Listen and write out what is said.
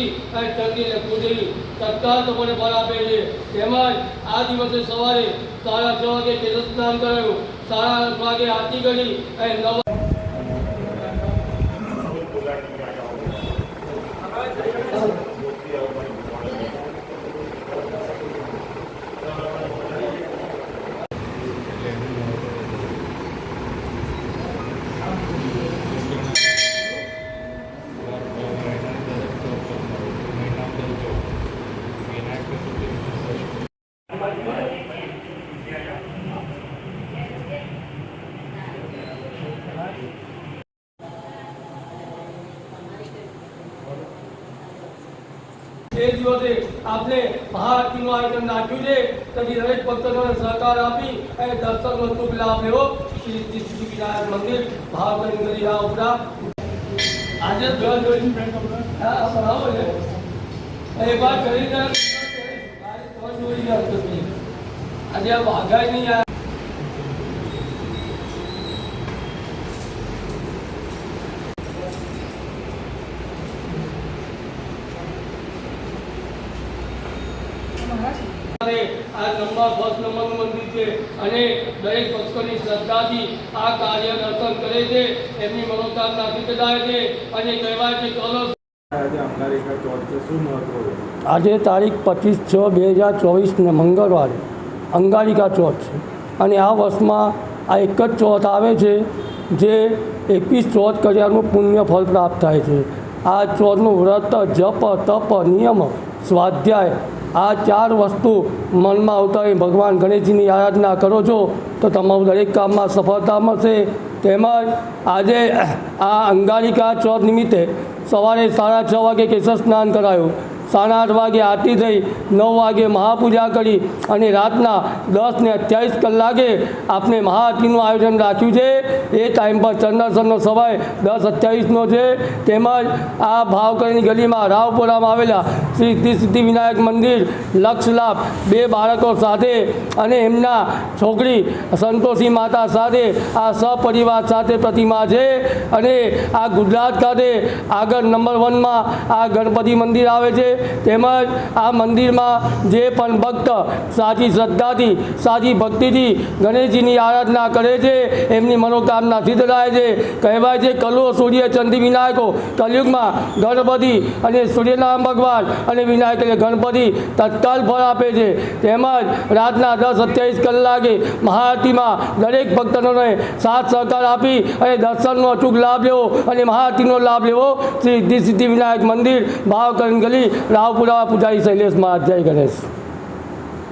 બેસી અને ચંદીને પૂજી તત્કાલ તમને ફળ આપે છે। તેમજ આ દિવસે સવારે 6:30 વાગે કેશ સ્નાન કરાયું, 8:30 વાગે આરતી કરી અને 9 એ દિવસે આપણે મહાઆરતીનું આયોજન રાખ્યું છે। તેથી દરેક ભક્તોને સહકાર આપી અને દર્શનનો શુભ લાભ લેવો। શ્રી સિદ્ધિ વિનાયક મંદિર ભાવનગર ગલી રાવપુરા। આજે એક વાર કરીને આજે આ વાઘાય નહીં આ ફર્સ્ટ નંબરનું મંદિર છે અને દરેક ભક્તોની શ્રદ્ધાથી આ કાર્ય દર્શન કરે છે, એમની મનોકામના સિદ્ધ થાય છે અને કહેવાય છે કલશ। આજે તારીખ 25/6/2024 મંગળવારે અંગારિકા ચોથ છે અને આ વર્ષમાં આ એક જ ચોથ આવે છે જે 21 ચોથ કર્યાનું પુણ્ય ફળ પ્રાપ્ત થાય છે। આ ચોથનું વ્રત, જપ, તપ, નિયમ, સ્વાધ્યાય આ 4 વસ્તુ મનમાં ઉતારી ભગવાન ગણેશજીની આરાધના કરો છો તો તમારું દરેક કામમાં સફળતા મળશે। તેમજ આજે આ અંગારિકા ચોથ નિમિત્તે સવારે 6:30 વાગે કેશ સ્નાન કરાયું, 8:30 વાગે આરતી થઈ, 9 વાગે મહાપૂજા કરી અને રાતના 10:28 કલાકે આપણે મહાઆરતીનું આયોજન રાખ્યું છે। એ ટાઈમ પર ચંદ્રસરનો સમય 10:28નો છે। તેમજ આ ભાવકરની ગલીમાં રાવપુરામાં આવેલા શ્રી સિદ્ધિ વિનાયક મંદિર લક્ષ લાભ 2 બાળકો સાથે અને એમના છોકરી સંતોષી માતા સાથે આ સપરિવાર સાથે પ્રતિમા છે અને આ ગુજરાત ખાતે આગળ નંબર 1માં આ ગણપતિ મંદિર આવે છે। તેમજ આ મંદિરમાં જે પણ ભક્ત સાચી શ્રદ્ધાથી, સાચી ભક્તિથી ગણેશજીની આરાધના કરે છે એમની મનોકામના સિદ્ધ થાય છે। કહેવાય છે કલો સૂર્ય ચંડી વિનાયકો, કલયુગમાં ગણપતિ અને સૂર્યનારાયણ ભગવાન અને વિનાયક એટલે ગણપતિ તત્કાલ ફળ આપે છે। તેમજ રાતના 10:28 કલાકે મહાઆરતીમાં દરેક ભક્તોને સાથ સહકાર આપી અને દર્શનનો અચૂક લાભ લેવો અને મહાઆરતીનો લાભ લેવો। શ્રી સિદ્ધિ વિનાયક મંદિર ભાવકરણ ગલી રાવપુરા, પૂજારી શૈલેષ મહારાજ। જય ગણેશ।